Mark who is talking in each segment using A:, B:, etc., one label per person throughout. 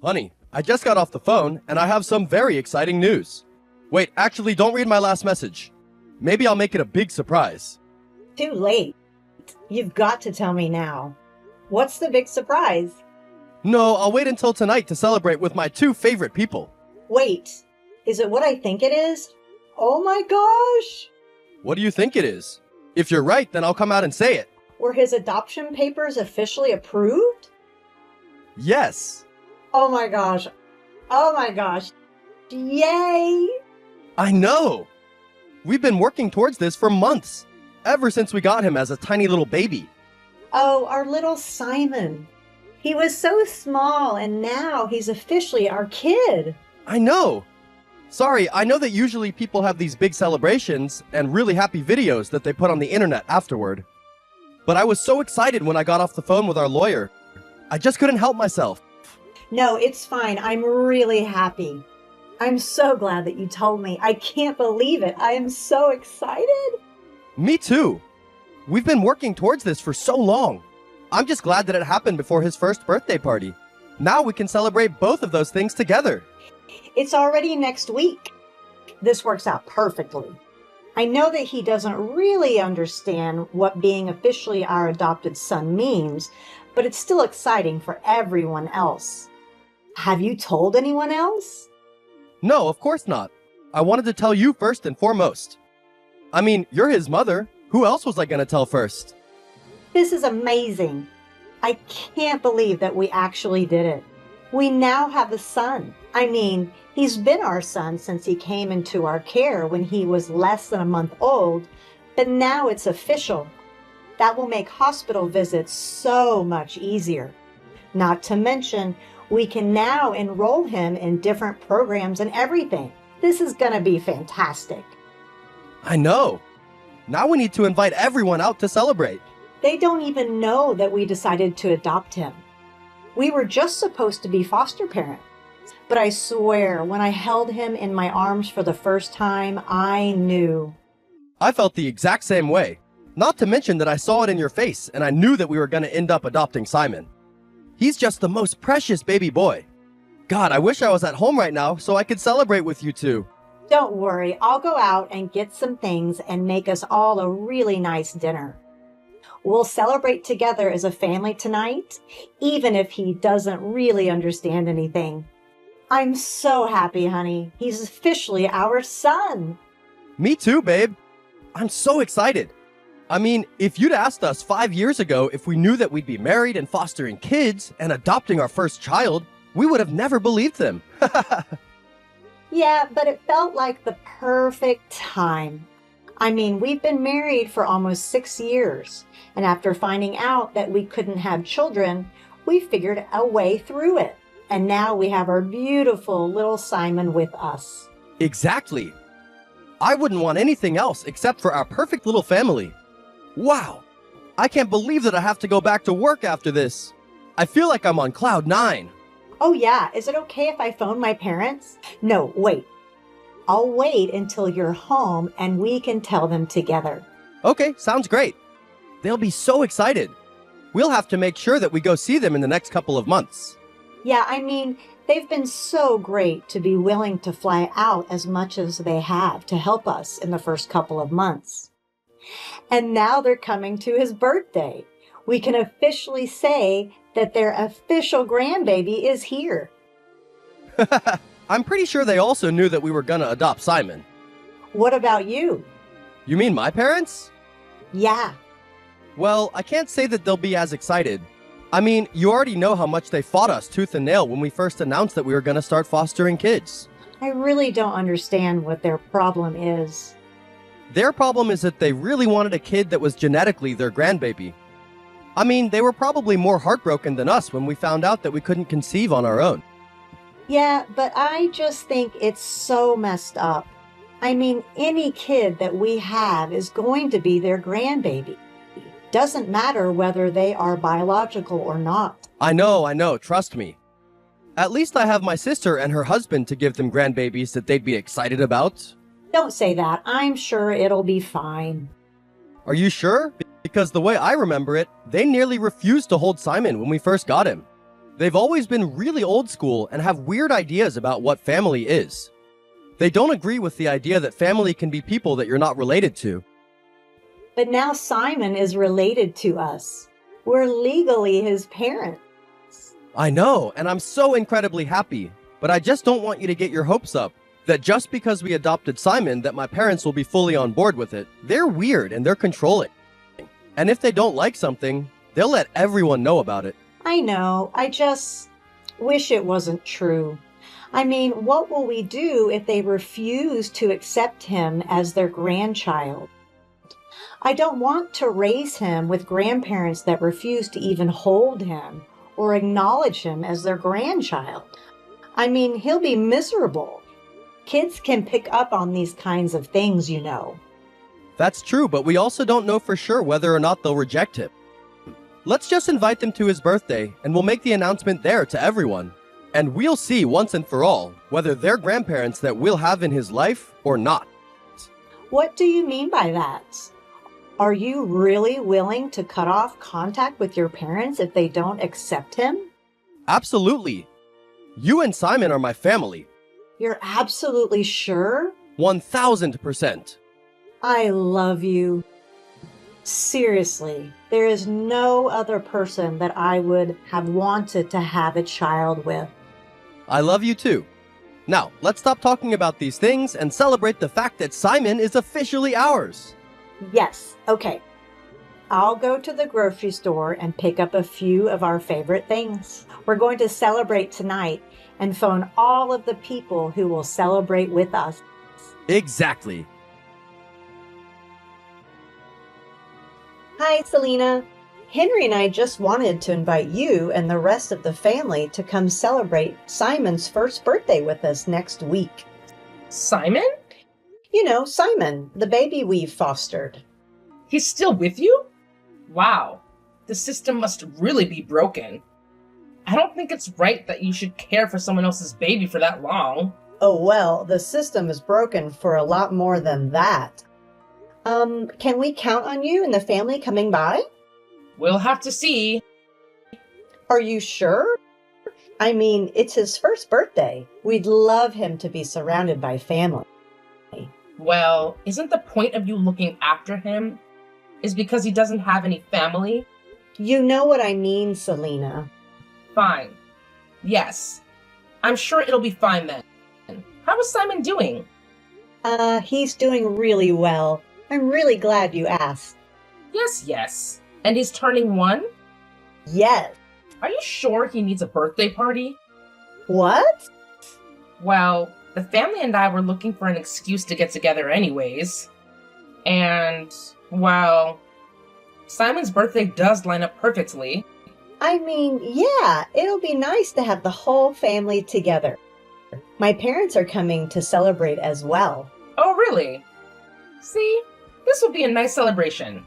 A: Honey, I just got off the phone and I have some very exciting news. Wait, actually, don't read my last message. Maybe I'll make it a big surprise.
B: Too late. You've got to tell me now. What's the big surprise?
A: No, I'll wait until tonight to celebrate with my two favorite people.
B: Wait, is it what I think it is? Oh my gosh!
A: What do you think it is? If you're right, then I'll come out and say it.
B: Were his adoption papers officially approved?
A: Yes.
B: Oh my gosh. Oh my gosh. Yay!
A: I know. We've been working towards this for months, ever since we got him as a tiny little baby.
B: Oh, our little Simon. He was so small and now he's officially our kid.
A: I know. Sorry, I know that usually people have these big celebrations and really happy videos that they put on the internet afterward. But I was so excited when I got off the phone with our lawyer. I just couldn't help myself.
B: No, it's fine. I'm really happy. I'm so glad that you told me. I can't believe it. I am so excited.
A: Me too. We've been working towards this for so long. I'm just glad that it happened before his first birthday party. Now we can celebrate both of those things together.
B: It's already next week. This works out perfectly. I know that he doesn't really understand what being officially our adopted son means, but it's still exciting for everyone else. Have you told anyone else?
A: No, of course not. I wanted to tell you first and foremost. I mean, you're his mother. Who else was I going to tell first?
B: This is amazing. I can't believe that we actually did it. We now have a son. I mean, he's been our son since he came into our care when he was less than a month old, but now it's official. That will make hospital visits so much easier. Not to mention, we can now enroll him in different programs and everything. This is going to be fantastic.
A: I know. Now we need to invite everyone out to celebrate.
B: They don't even know that we decided to adopt him. We were just supposed to be foster parents. But I swear, when I held him in my arms for the first time, I knew.
A: I felt the exact same way. Not to mention that I saw it in your face and I knew that we were going to end up adopting Simon. He's just the most precious baby boy. God, I wish I was at home right now so I could celebrate with you two.
B: Don't worry, I'll go out and get some things and make us all a really nice dinner. We'll celebrate together as a family tonight, even if he doesn't really understand anything. I'm so happy, honey. He's officially our son.
A: Me too, babe. I'm so excited. I mean, if you'd asked us 5 years ago if we knew that we'd be married and fostering kids and adopting our first child, we would have never believed them.
B: Yeah, but it felt like the perfect time. I mean, we've been married for almost 6 years, and after finding out that we couldn't have children, we figured a way through it. And now we have our beautiful little Simon with us.
A: Exactly. I wouldn't want anything else except for our perfect little family. Wow. I can't believe that I have to go back to work after this. I feel like I'm on cloud 9.
B: Oh yeah, is it okay if I phone my parents? No, wait. I'll wait until you're home and we can tell them together.
A: Okay, sounds great. They'll be so excited. We'll have to make sure that we go see them in the next couple of months.
B: Yeah, I mean, they've been so great to be willing to fly out as much as they have to help us in the first couple of months. And now they're coming to his birthday. We can officially say that their official grandbaby is here.
A: I'm pretty sure they also knew that we were gonna adopt Simon.
B: What about you?
A: You mean my parents?
B: Yeah.
A: Well, I can't say that they'll be as excited. I mean, you already know how much they fought us tooth and nail when we first announced that we were gonna start fostering kids.
B: I really don't understand what their problem is.
A: Their problem is that they really wanted a kid that was genetically their grandbaby. I mean, they were probably more heartbroken than us when we found out that we couldn't conceive on our own.
B: Yeah, but I just think it's so messed up. I mean, any kid that we have is going to be their grandbaby. Doesn't matter whether they are biological or not.
A: I know, trust me. At least I have my sister and her husband to give them grandbabies that they'd be excited about.
B: Don't say that. I'm sure it'll be fine.
A: Are you sure? Because the way I remember it, they nearly refused to hold Simon when we first got him. They've always been really old school and have weird ideas about what family is. They don't agree with the idea that family can be people that you're not related to.
B: But now Simon is related to us. We're legally his parents.
A: I know, and I'm so incredibly happy, but I just don't want you to get your hopes up that just because we adopted Simon that my parents will be fully on board with it. They're weird and they're controlling. And if they don't like something, they'll let everyone know about it.
B: I know, I just wish it wasn't true. I mean, what will we do if they refuse to accept him as their grandchild? I don't want to raise him with grandparents that refuse to even hold him or acknowledge him as their grandchild. I mean, he'll be miserable. Kids can pick up on these kinds of things, you know.
A: That's true, but we also don't know for sure whether or not they'll reject him. Let's just invite them to his birthday, and we'll make the announcement there to everyone. And we'll see once and for all whether they're grandparents that we'll have in his life or not.
B: What do you mean by that? Are you really willing to cut off contact with your parents if they don't accept him?
A: Absolutely. You and Simon are my family.
B: You're absolutely sure?
A: 1000%.
B: I love you. Seriously, there is no other person that I would have wanted to have a child with.
A: I love you too. Now, let's stop talking about these things and celebrate the fact that Simon is officially ours.
B: Yes, okay. I'll go to the grocery store and pick up a few of our favorite things. We're going to celebrate tonight and phone all of the people who will celebrate with us.
A: Exactly.
B: Hi, Selena. Henry and I just wanted to invite you and the rest of the family to come celebrate Simon's first birthday with us next week.
C: Simon?
B: You know, Simon, the baby we've fostered.
C: He's still with you? Wow, the system must really be broken. I don't think it's right that you should care for someone else's baby for that long.
B: Oh, well, the system is broken for a lot more than that. Can we count on you and the family coming by?
C: We'll have to see.
B: Are you sure? I mean, it's his first birthday. We'd love him to be surrounded by family.
C: Well, isn't the point of you looking after him is because he doesn't have any family?
B: You know what I mean, Selena.
C: Fine. Yes. I'm sure it'll be fine then. How is Simon doing?
B: He's doing really well. I'm really glad you asked.
C: Yes. And he's turning 1?
B: Yes.
C: Are you sure he needs a birthday party?
B: What?
C: Well, the family and I were looking for an excuse to get together anyways. And, well, Simon's birthday does line up perfectly.
B: I mean, yeah, it'll be nice to have the whole family together. My parents are coming to celebrate as well.
C: Oh, really? See, this will be a nice celebration.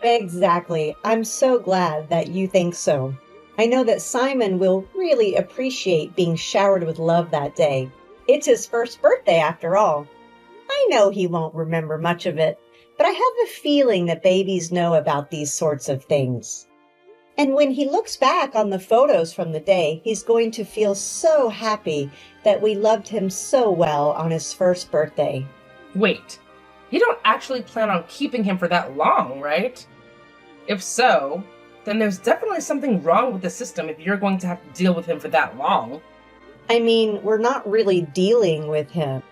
B: Exactly. I'm so glad that you think so. I know that Simon will really appreciate being showered with love that day. It's his first birthday after all. I know he won't remember much of it, but I have a feeling that babies know about these sorts of things. And when he looks back on the photos from the day, he's going to feel so happy that we loved him so well on his first birthday.
C: Wait, you don't actually plan on keeping him for that long, right? If so, then there's definitely something wrong with the system if you're going to have to deal with him for that long.
B: I mean, we're not really dealing with him.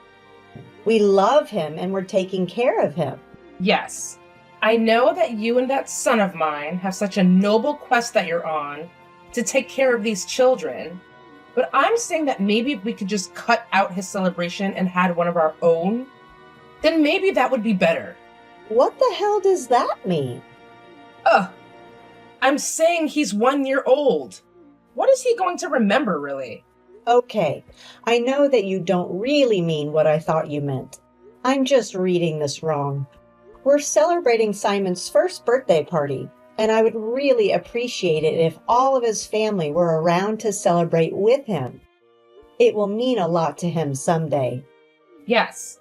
B: We love him and we're taking care of him.
C: Yes, I know that you and that son of mine have such a noble quest that you're on to take care of these children, but I'm saying that maybe if we could just cut out his celebration and had one of our own, then maybe that would be better.
B: What the hell does that mean?
C: I'm saying he's 1 year old. What is he going to remember, really?
B: Okay, I know that you don't really mean what I thought you meant. I'm just reading this wrong. We're celebrating Simon's first birthday party, and I would really appreciate it if all of his family were around to celebrate with him. It will mean a lot to him someday.
C: Yes,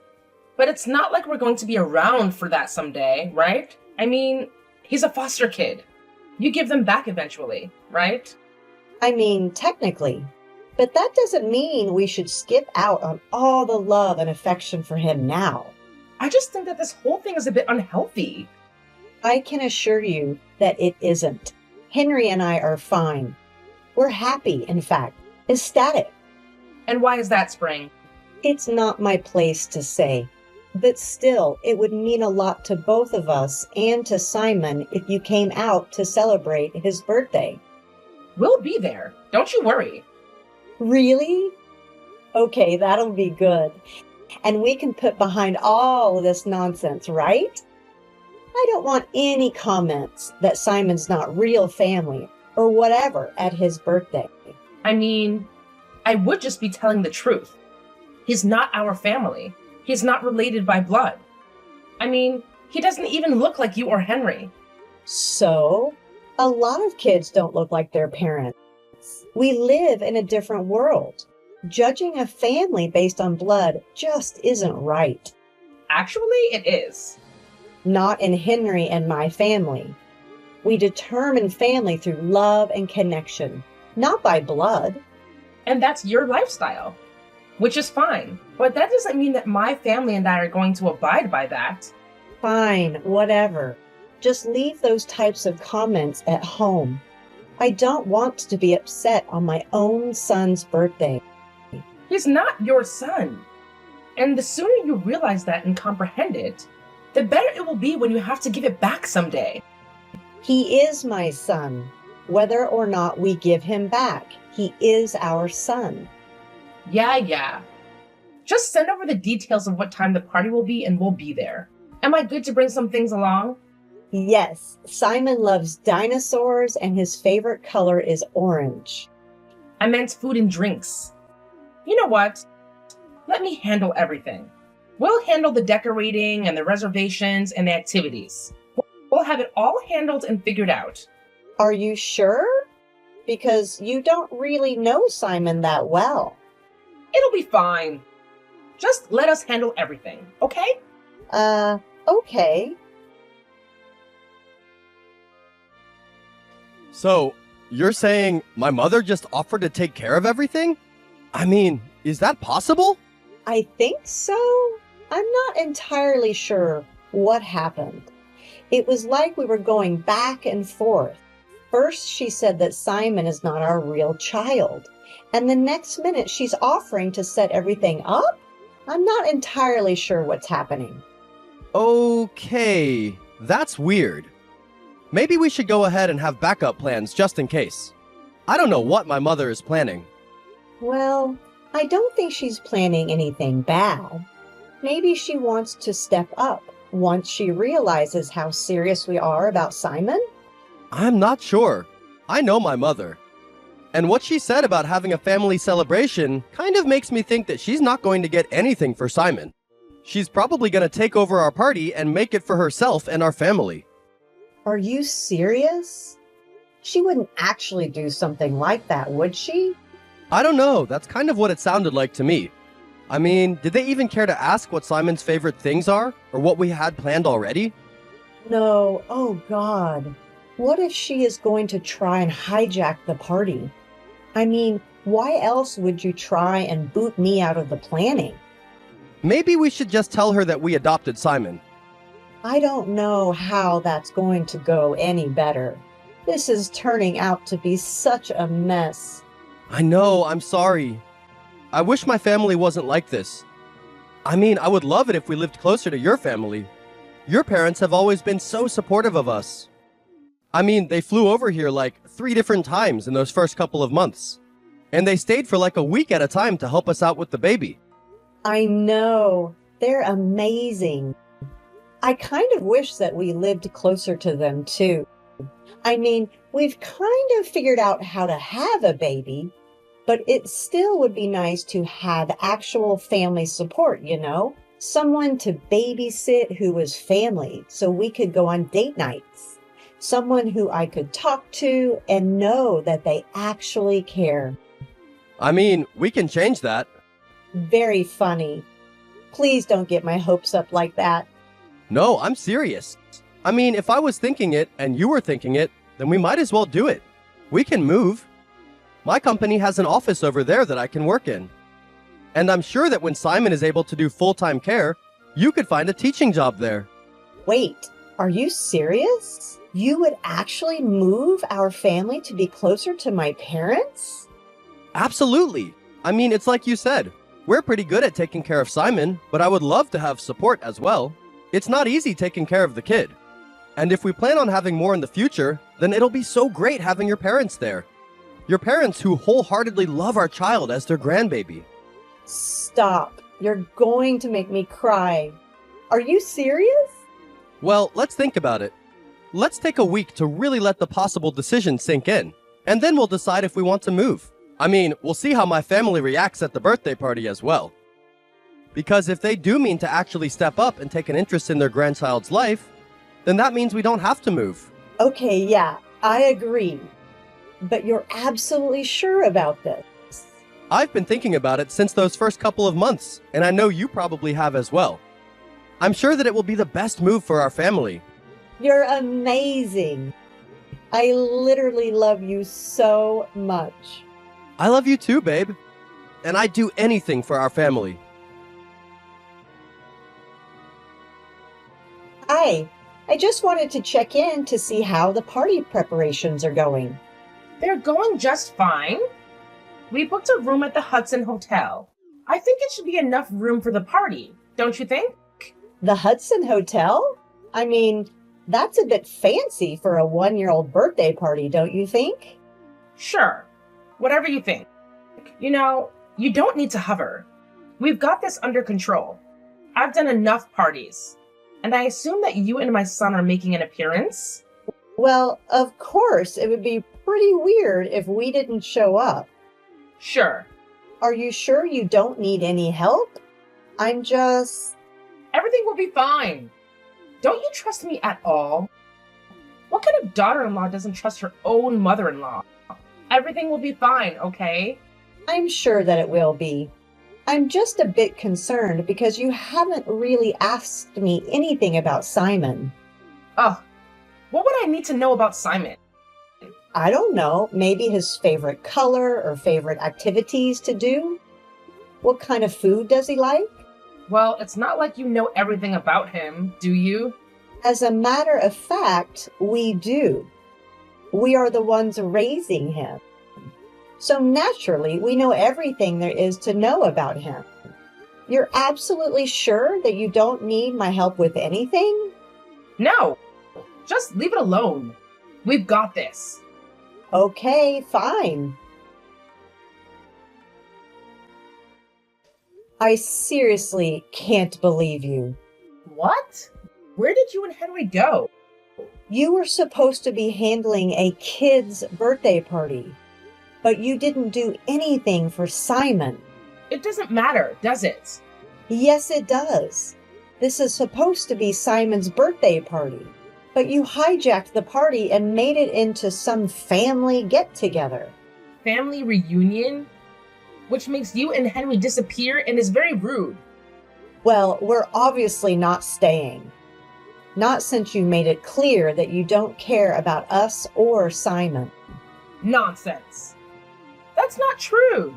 C: but it's not like we're going to be around for that someday, right? I mean, he's a foster kid. You give them back eventually, right?
B: I mean, technically. But that doesn't mean we should skip out on all the love and affection for him now.
C: I just think that this whole thing is a bit unhealthy.
B: I can assure you that it isn't. Henry and I are fine. We're happy, in fact, ecstatic.
C: And why is that, Spring?
B: It's not my place to say. But still, it would mean a lot to both of us and to Simon if you came out to celebrate his birthday.
C: We'll be there. Don't you worry.
B: Really? Okay, that'll be good. And we can put behind all this nonsense, right? I don't want any comments that Simon's not real family or whatever at his birthday.
C: I mean, I would just be telling the truth. He's not our family. He's not related by blood. I mean, he doesn't even look like you or Henry.
B: So, a lot of kids don't look like their parents. We live in a different world. Judging a family based on blood just isn't right.
C: Actually, it is.
B: Not in Henry and my family. We determine family through love and connection, not by blood.
C: And that's your lifestyle, which is fine. But that doesn't mean that my family and I are going to abide by that.
B: Fine, whatever. Just leave those types of comments at home. I don't want to be upset on my own son's birthday.
C: He's not your son. And the sooner you realize that and comprehend it, the better it will be when you have to give it back someday.
B: He is my son. Whether or not we give him back, he is our son.
C: Yeah. Just send over the details of what time the party will be and we'll be there. Am I good to bring some things along?
B: Yes, Simon loves dinosaurs and his favorite color is orange.
C: I meant food and drinks. You know what? Let me handle everything. We'll handle the decorating and the reservations and the activities. We'll have it all handled and figured out.
B: Are you sure? Because you don't really know Simon that well.
C: It'll be fine. Just let us handle everything, okay?
B: Okay.
A: So, you're saying my mother just offered to take care of everything? I mean, is that possible?
B: I think so. I'm not entirely sure what happened. It was like we were going back and forth. First, she said that Simon is not our real child. And the next minute, she's offering to set everything up? I'm not entirely sure what's happening.
A: Okay, that's weird. Maybe we should go ahead and have backup plans just in case. I don't know what my mother is planning.
B: Well, I don't think she's planning anything bad. Maybe she wants to step up once she realizes how serious we are about Simon?
A: I'm not sure. I know my mother. And what she said about having a family celebration kind of makes me think that she's not going to get anything for Simon. She's probably going to take over our party and make it for herself and our family.
B: Are you serious? She wouldn't actually do something like that, would she?
A: I don't know. That's kind of what it sounded like to me. I mean, did they even care to ask what Simon's favorite things are? Or what we had planned already?
B: No, oh God. What if she is going to try and hijack the party? I mean, why else would you try and boot me out of the planning?
A: Maybe we should just tell her that we adopted Simon.
B: I don't know how that's going to go any better. This is turning out to be such a mess.
A: I know, I'm sorry. I wish my family wasn't like this. I mean, I would love it if we lived closer to your family. Your parents have always been so supportive of us. I mean, they flew over here like 3 different times in those first couple of months. And they stayed for like a week at a time to help us out with the baby.
B: I know. They're amazing. I kind of wish that we lived closer to them too. I mean, we've kind of figured out how to have a baby, but it still would be nice to have actual family support, you know? Someone to babysit who was family so we could go on date nights. Someone who I could talk to and know that they actually care.
A: I mean, we can change that.
B: Very funny. Please don't get my hopes up like that.
A: No, I'm serious. I mean, if I was thinking it and you were thinking it, then we might as well do it. We can move. My company has an office over there that I can work in. And I'm sure that when Simon is able to do full-time care, you could find a teaching job there.
B: Wait, are you serious? You would actually move our family to be closer to my parents?
A: Absolutely. I mean, it's like you said. We're pretty good at taking care of Simon, but I would love to have support as well. It's not easy taking care of the kid. And if we plan on having more in the future, then it'll be so great having your parents there. Your parents who wholeheartedly love our child as their grandbaby.
B: Stop. You're going to make me cry. Are you serious?
A: Well, let's think about it. Let's take a week to really let the possible decision sink in, and then we'll decide if we want to move. I mean, we'll see how my family reacts at the birthday party as well. Because if they do mean to actually step up and take an interest in their grandchild's life, then that means we don't have to move.
B: Okay, yeah, I agree. But you're absolutely sure about this?
A: I've been thinking about it since those first couple of months, and I know you probably have as well. I'm sure that it will be the best move for our family.
B: You're amazing. I literally love you so much.
A: I love you too, babe. And I'd do anything for our family.
B: Hi, I just wanted to check in to see how the party preparations are going.
C: They're going just fine. We booked a room at the Hudson Hotel. I think it should be enough room for the party, don't you think?
B: The Hudson Hotel? I mean, that's a bit fancy for a 1-year-old birthday party, don't you think?
C: Sure. Whatever you think. You know, you don't need to hover. We've got this under control. I've done enough parties. And I assume that you and my son are making an appearance?
B: Well, of course, it would be pretty weird if we didn't show up.
C: Sure.
B: Are you sure you don't need any help? I'm just...
C: Everything will be fine. Don't you trust me at all? What kind of daughter-in-law doesn't trust her own mother-in-law? Everything will be fine, okay?
B: I'm sure that it will be. I'm just a bit concerned because you haven't really asked me anything about Simon.
C: Ugh. What would I need to know about Simon?
B: I don't know, maybe his favorite color or favorite activities to do? What kind of food does he like?
C: Well, it's not like you know everything about him, do you?
B: As a matter of fact, we do. We are the ones raising him. So naturally, we know everything there is to know about him. You're absolutely sure that you don't need my help with anything?
C: No. Just leave it alone. We've got this.
B: Okay, fine. I seriously can't believe you.
C: What? Where did you and Henry go?
B: You were supposed to be handling a kid's birthday party, but you didn't do anything for Simon.
C: It doesn't matter, does it?
B: Yes, it does. This is supposed to be Simon's birthday party, but you hijacked the party and made it into some family get-together.
C: Family reunion? Which makes you and Henry disappear and is very rude.
B: Well, we're obviously not staying. Not since you made it clear that you don't care about us or Simon.
C: Nonsense. That's not true.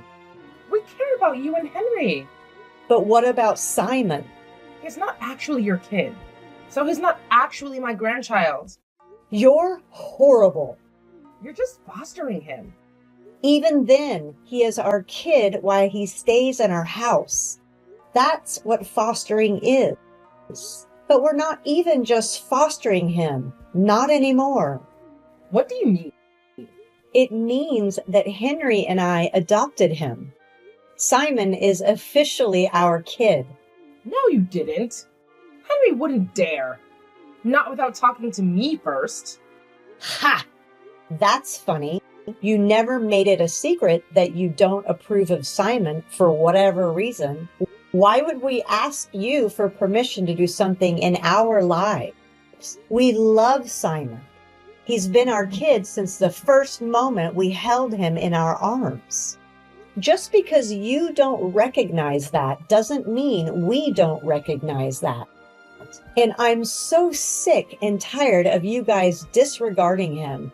C: We care about you and Henry.
B: But what about Simon?
C: He's not actually your kid. So he's not actually my grandchild.
B: You're horrible.
C: You're just fostering him.
B: Even then, he is our kid while he stays in our house. That's what fostering is. But we're not even just fostering him. Not anymore.
C: What do you mean?
B: It means that Henry and I adopted him. Simon is officially our kid.
C: No, you didn't. Henry wouldn't dare. Not without talking to me first.
B: Ha! That's funny. You never made it a secret that you don't approve of Simon for whatever reason. Why would we ask you for permission to do something in our lives? We love Simon. He's been our kid since the first moment we held him in our arms. Just because you don't recognize that doesn't mean we don't recognize that. And I'm so sick and tired of you guys disregarding him.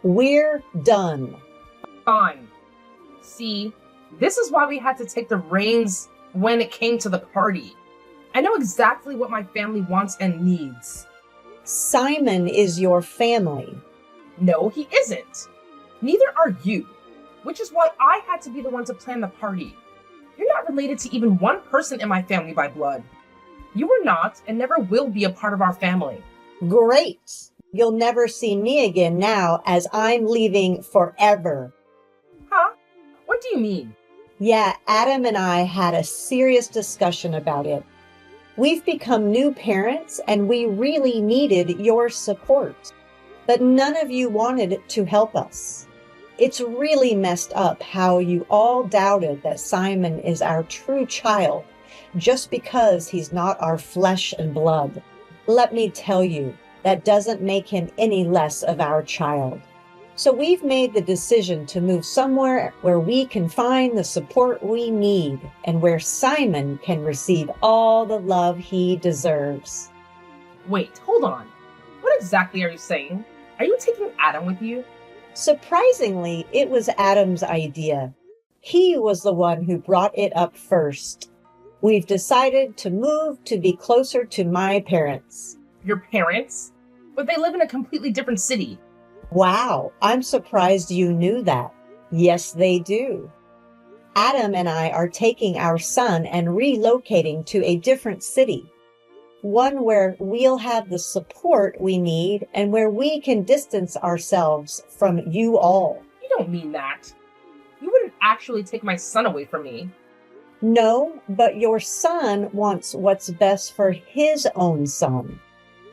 B: We're done.
C: Fine. See, this is why we had to take the reins when it came to the party. I know exactly what my family wants and needs.
B: Simon is your family.
C: No, he isn't. Neither are you, which is why I had to be the one to plan the party. You're not related to even one person in my family by blood. You are not and never will be a part of our family.
B: Great. You'll never see me again now, as I'm leaving forever.
C: Huh? What do you mean?
B: Yeah, Adam and I had a serious discussion about it. We've become new parents and we really needed your support, but none of you wanted to help us. It's really messed up how you all doubted that Simon is our true child just because he's not our flesh and blood. Let me tell you, that doesn't make him any less of our child. So we've made the decision to move somewhere where we can find the support we need and where Simon can receive all the love he deserves.
C: Wait, hold on. What exactly are you saying? Are you taking Adam with you?
B: Surprisingly, it was Adam's idea. He was the one who brought it up first. We've decided to move to be closer to my parents.
C: Your parents? But they live in a completely different city.
B: Wow, I'm surprised you knew that. Yes, they do. Adam and I are taking our son and relocating to a different city. One where we'll have the support we need and where we can distance ourselves from you all.
C: You don't mean that. You wouldn't actually take my son away from me.
B: No, but your son wants what's best for his own son.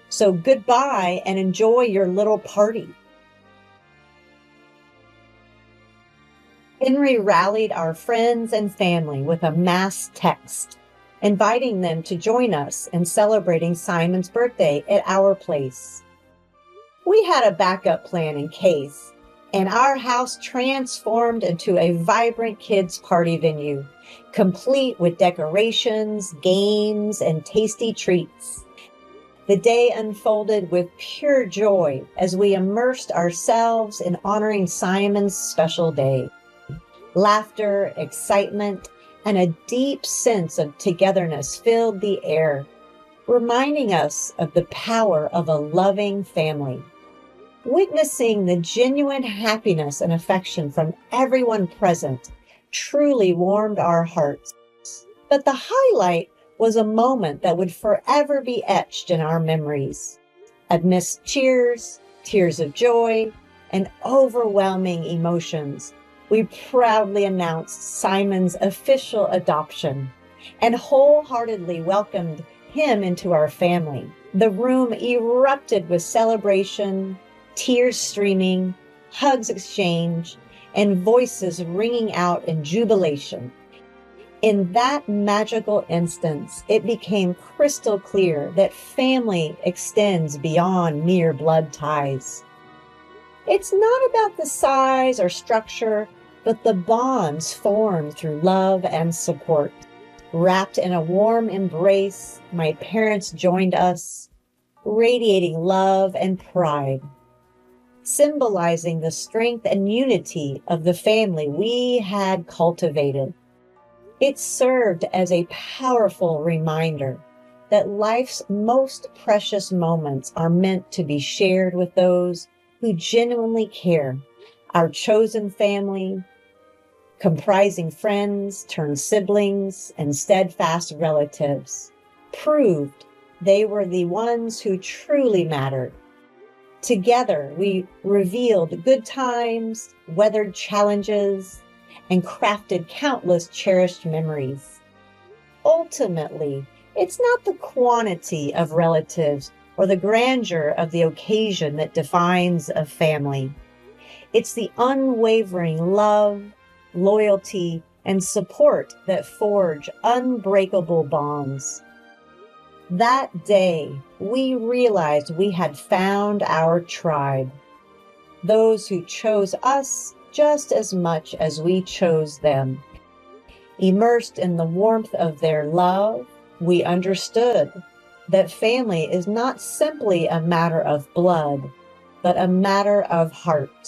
B: So goodbye and enjoy your little party. Henry rallied our friends and family with a mass text, inviting them to join us in celebrating Simon's birthday at our place. We had a backup plan in case, and our house transformed into a vibrant kids' party venue, complete with decorations, games, and tasty treats. The day unfolded with pure joy as we immersed ourselves in honoring Simon's special day. Laughter, excitement, and a deep sense of togetherness filled the air, reminding us of the power of a loving family. Witnessing the genuine happiness and affection from everyone present truly warmed our hearts. But the highlight was a moment that would forever be etched in our memories. Amidst cheers, tears of joy, and overwhelming emotions, we proudly announced Simon's official adoption and wholeheartedly welcomed him into our family. The room erupted with celebration, tears streaming, hugs exchanged, and voices ringing out in jubilation. In that magical instance, it became crystal clear that family extends beyond mere blood ties. It's not about the size or structure, but the bonds formed through love and support. Wrapped in a warm embrace, my parents joined us, radiating love and pride, symbolizing the strength and unity of the family we had cultivated. It served as a powerful reminder that life's most precious moments are meant to be shared with those who genuinely care. Our chosen family, comprising friends turned siblings and steadfast relatives, proved they were the ones who truly mattered. Together, we revealed good times, weathered challenges, and crafted countless cherished memories. Ultimately, it's not the quantity of relatives or the grandeur of the occasion that defines a family. It's the unwavering love, loyalty, and support that forge unbreakable bonds. That day, we realized we had found our tribe, those who chose us just as much as we chose them. Immersed in the warmth of their love, we understood that family is not simply a matter of blood, but a matter of heart.